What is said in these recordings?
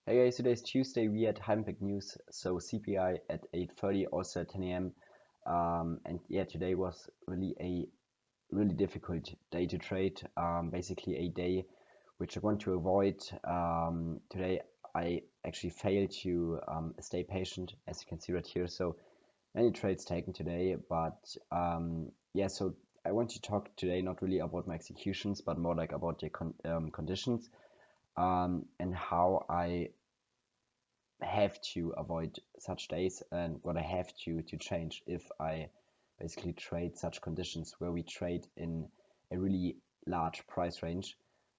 Hey guys, today is Tuesday. We had Heimbig news, so CPI at 8:30, also at 10 a.m. And yeah, today was really a really difficult day to trade. Basically a day which I want to avoid. Today I actually failed to stay patient, as you can see right here. So many trades taken today, but yeah. So I want to talk today not really about my executions, but more like about the conditions and how I have to avoid such days and what I have to change if I basically trade such conditions where we trade in a really large price range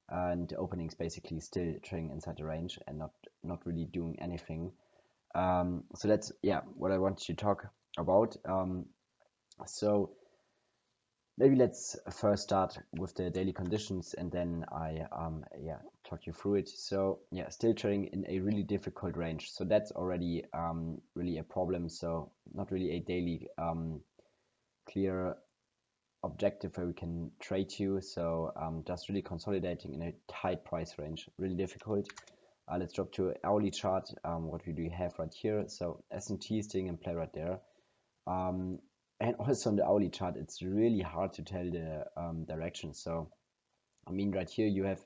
and openings basically still trading inside the range and not really doing anything. So that's what I want to talk about. So maybe let's first start with the daily conditions and then I talk you through it. So yeah, still trading in a really difficult range. So that's already really a problem. So not really a daily clear objective where we can trade to. So just really consolidating in a tight price range, really difficult. Let's drop to an hourly chart. What we do have right here. So S&T is staying in play right there. And also on the hourly chart, it's really hard to tell the direction. So, I mean, right here you have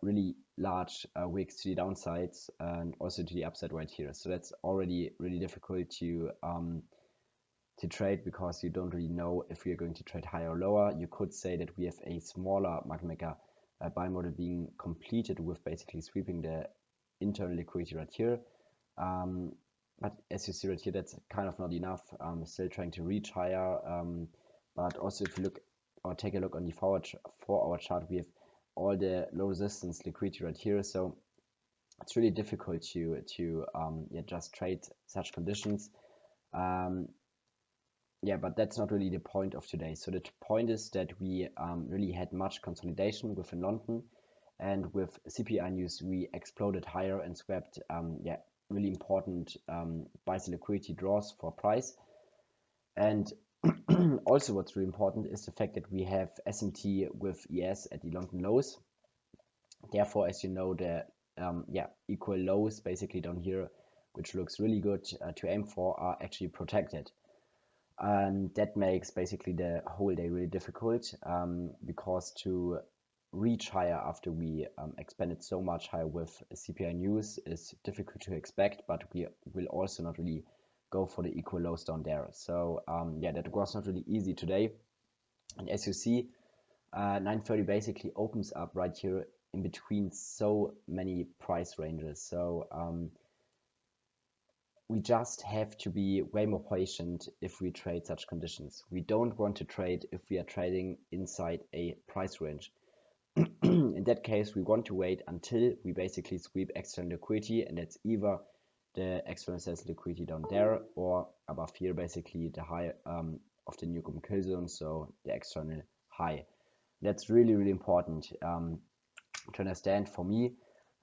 really large wicks to the downsides and also to the upside right here. So that's already really difficult to trade because you don't really know if we are going to trade higher or lower. You could say that we have a smaller market maker buy model being completed with basically sweeping the internal liquidity right here. But as you see right here, that's kind of not enough. Still trying to reach higher. But also if you look or take a look on the 4-hour chart, we have all the low resistance liquidity right here. So it's really difficult to just trade such conditions. Yeah, but that's not really the point of today. So the point is that we really had much consolidation within London, and with CPI news, we exploded higher and swept really important buys and liquidity draws for price. And also what's really important is the fact that we have S&T with ES at the London lows. Therefore, as you know, the equal lows basically down here, which looks really good to aim for, are actually protected. And that makes basically the whole day really difficult because to reach higher after we expanded so much higher with CPI news is difficult to expect, but we will also not really go for the equal lows down there. So yeah, that was not really easy today. And as you see, 9:30 basically opens up right here in between so many price ranges. So we just have to be way more patient if we trade such conditions. We don't want to trade if we are trading inside a price range. In that case, we want to wait until we basically sweep external liquidity, and that's either the external sales liquidity down there or above here, basically the high of the Newcomb kill zone, so the external high. That's really, really important to understand for me.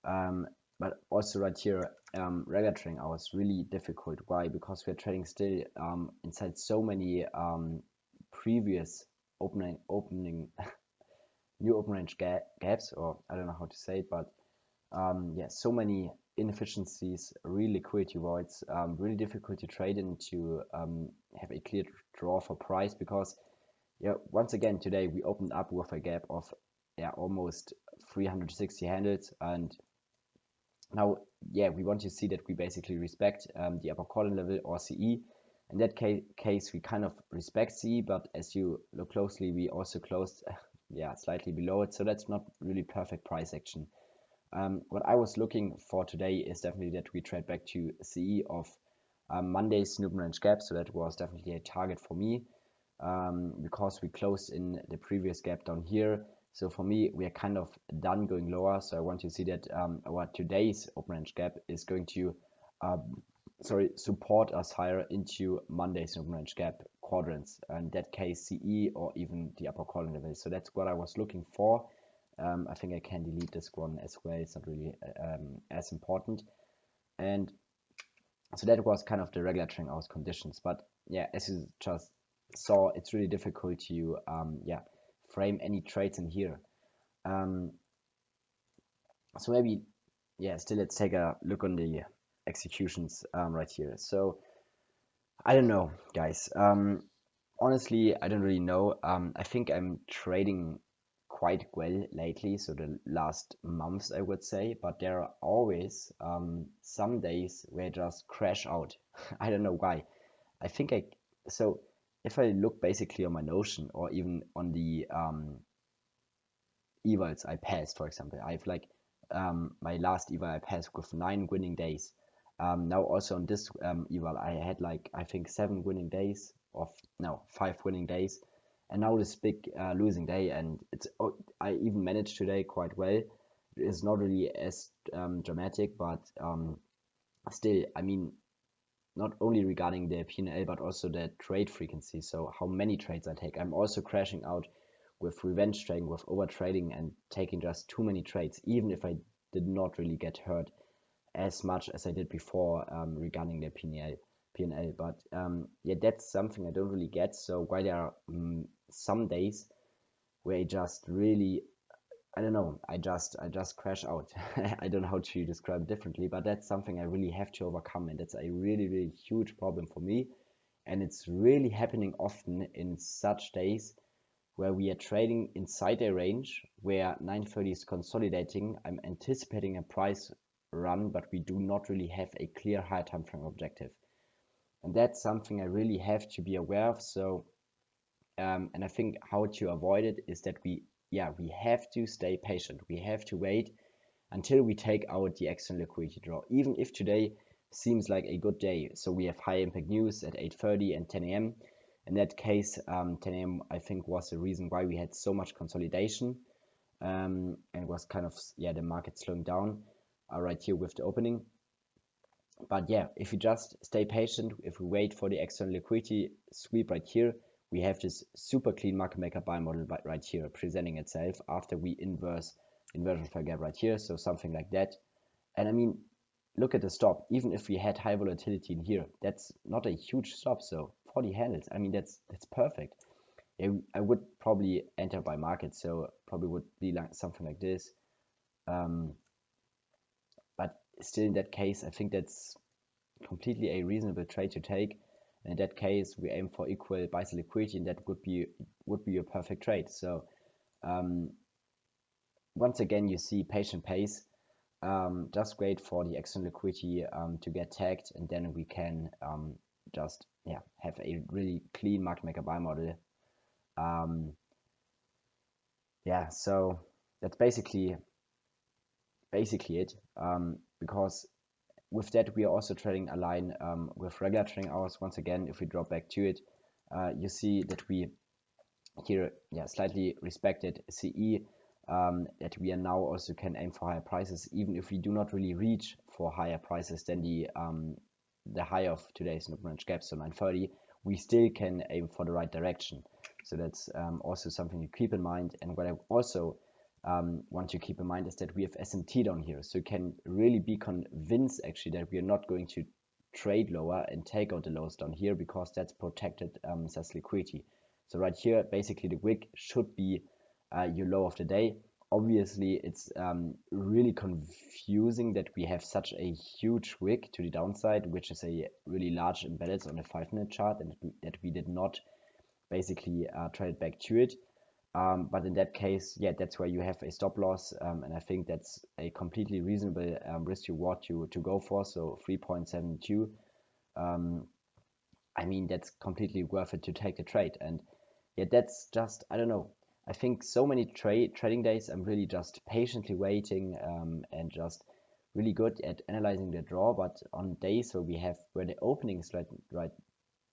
But also right here, regular trading hours really difficult. Why? Because we're trading still inside so many previous opening new open range gaps, or I don't know how to say it, but yeah, so many inefficiencies, real liquidity voids, really difficult to trade in to have a clear draw for price, because yeah, once again today we opened up with a gap of almost 360 handles, and now we want to see that we basically respect the upper column level or CE. In that case we kind of respect CE, but as you look closely, we also closed slightly below it, so that's not really perfect price action. What I was looking for today is definitely that we trade back to CE of Monday's Newton range gap, so that was definitely a target for me because we closed in the previous gap down here. So for me, we are kind of done going lower, so I want to see that our today's open range gap is going to support us higher into Monday's open range gap quadrants, in that case CE or even the upper column level. So that's what I was looking for. I think I can delete this one as well, it's not really as important. And so that was kind of the regular trading hours conditions. But yeah, as you just saw, it's really difficult to frame any trades in here. So maybe yeah, still let's take a look on the executions right here. So I don't know, guys. Honestly, I don't really know. I think I'm trading quite well lately, so the last months I would say, but there are always some days where I just crash out. I don't know why. I think so if I look basically on my Notion or even on the evals I passed, for example, I have like my last eval I passed with 9 winning days. Now also on this eval I had like I think 7 winning days of no 5 winning days, and now this big losing day, and I even managed today quite well. It's not really as dramatic, but still, I mean, not only regarding the P&L but also the trade frequency, so how many trades I take. I'm also crashing out with revenge trading, with over trading, and taking just too many trades, even if I did not really get hurt as much as I did before regarding the P&L. But yeah, that's something I don't really get. So while there are some days where I just really, I don't know, I just crash out. I don't know how to describe it differently, but that's something I really have to overcome, and that's a really, really huge problem for me. And it's really happening often in such days where we are trading inside a range where 930 is consolidating. I'm anticipating a price run, but we do not really have a clear higher time frame objective. And that's something I really have to be aware of. So, and I think how to avoid it is that we have to stay patient. We have to wait until we take out the external liquidity draw, even if today seems like a good day. So we have high impact news at 8:30 and 10 a.m. In that case, 10 a.m. I think was the reason why we had so much consolidation, and was kind of the market slowing down right here with the opening. But yeah, if we just stay patient, if we wait for the external liquidity sweep right here, we have this super clean market maker buy model right here presenting itself after we inversion fair gap right here, so something like that. And I mean, look at the stop. Even if we had high volatility in here, that's not a huge stop. So 40 handles, I mean, that's perfect. I would probably enter by market, so probably would be like something like this. But still, in that case, I think that's completely a reasonable trade to take. And in that case, we aim for equal buy side liquidity, and that would be a perfect trade. So once again, you see patient pace. Just wait for the external liquidity to get tagged, and then we can just have a really clean market maker buy model. So that's basically it. Because with that, we are also trading a line with regular trading hours. Once again, if we drop back to it, you see that we here slightly respected CE. That we are now also can aim for higher prices, even if we do not really reach for higher prices than the high of today's range gap, so 930, we still can aim for the right direction. So that's also something to keep in mind. And what I also want to keep in mind is that we have SMT down here, so you can really be convinced actually that we are not going to trade lower and take out the lows down here, because that's protected SAS liquidity. So right here, basically the wick should be your low of the day. Obviously, it's really confusing that we have such a huge wick to the downside, which is a really large imbalance on a 5-minute chart, and that we did not basically trade back to it. But in that case, that's where you have a stop loss, and I think that's a completely reasonable risk reward to go for. So 3.72. I mean, that's completely worth it to take the trade. And that's just, I don't know. I think so many trading days, I'm really just patiently waiting and just really good at analyzing the draw. But on days where the opening is right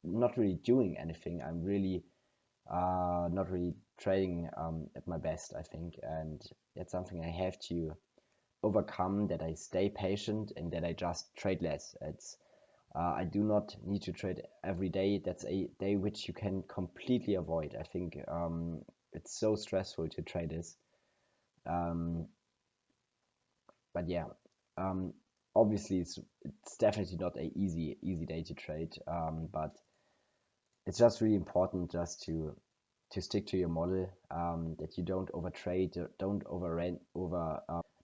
not really doing anything, I'm really not really trading at my best, I think. And that's something I have to overcome, that I stay patient and that I just trade less. I do not need to trade every day. That's a day which you can completely avoid. I think it's so stressful to trade this. But obviously it's definitely not a easy day to trade. But it's just really important just to stick to your model, that you don't overtrade, don't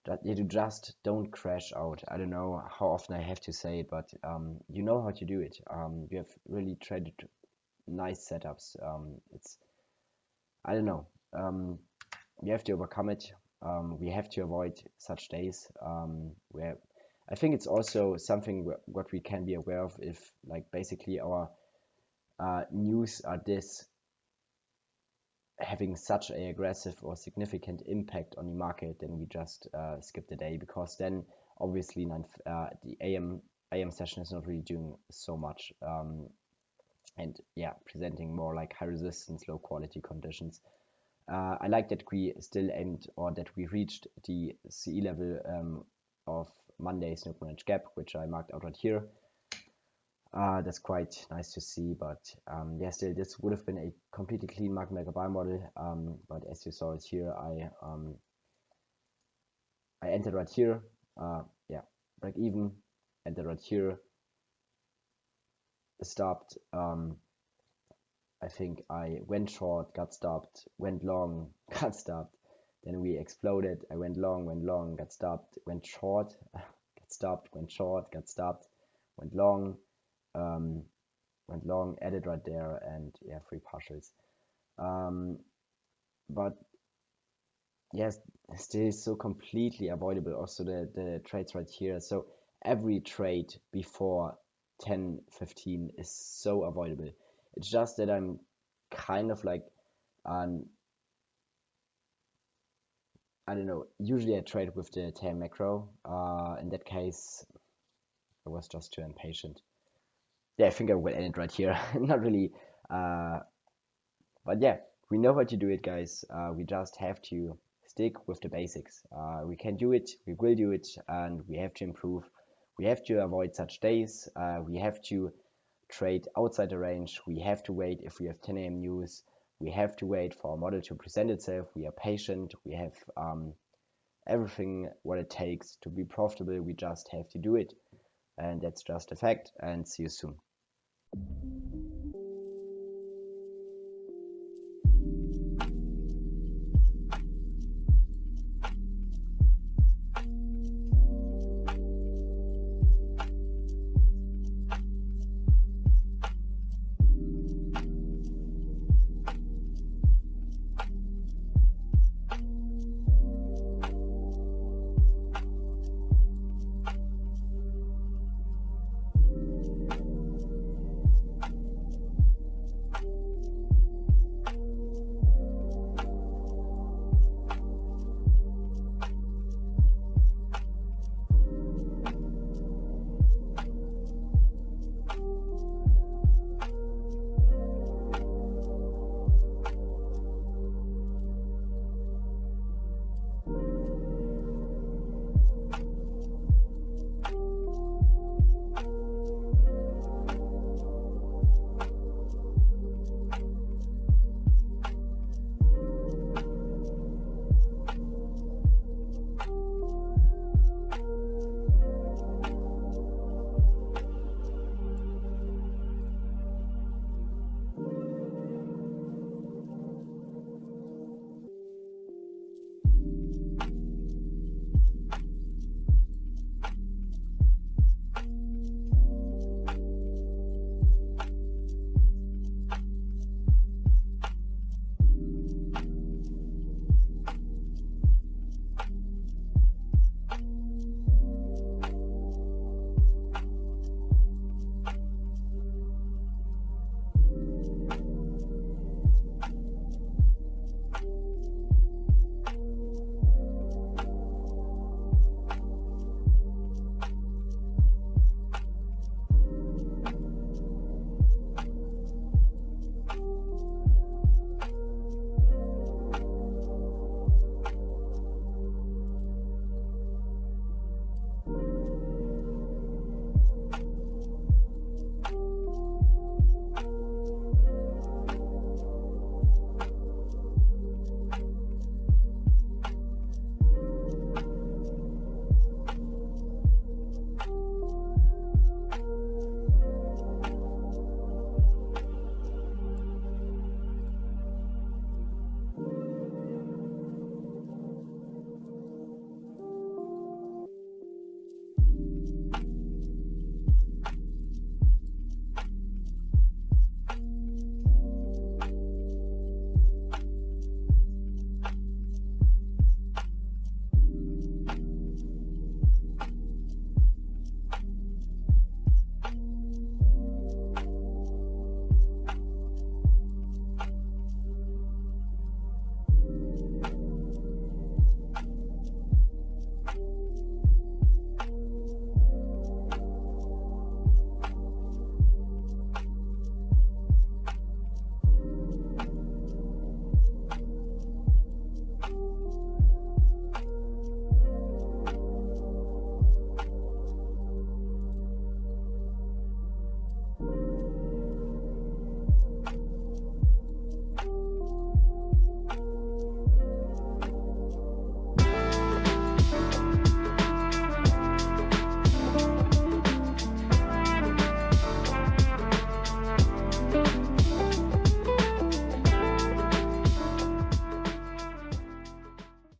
that you just don't crash out. I don't know how often I have to say it, but you know how to do it. You have really traded nice setups. It's I don't know. We have to overcome it. We have to avoid such days where I think it's also something what we can be aware of if like basically our news are this having such a aggressive or significant impact on the market, then we just skip the day, because then obviously the AM session is not really doing so much, and yeah, presenting more like high resistance, low quality conditions. I like that we still aimed, or that we reached the CE level of Monday's no branch gap, which I marked out right here. That's quite nice to see, but yeah, still this would have been a completely clean market maker buy model. But as you saw it here, I entered right here. Yeah, break even, entered right here, stopped. I think I went short, got stopped, went long, got stopped. Then we exploded. I went long, got stopped, went short, got stopped, went short, got stopped, went long. Went long, added right there, and yeah, free partials. But yes, still so completely avoidable. Also the trades right here. So every trade before 10:15 is so avoidable. It's just that I'm kind of like I don't know. Usually I trade with the 10 macro. In that case, I was just too impatient. Yeah, I think I will end it right here. Not really. But yeah, we know how to do it, guys. We just have to stick with the basics. We can do it, we will do it, and we have to improve. We have to avoid such days. We have to trade outside the range. We have to wait if we have 10 a.m. news. We have to wait for our model to present itself. We are patient. We have everything what it takes to be profitable. We just have to do it. And that's just a fact. And see you soon.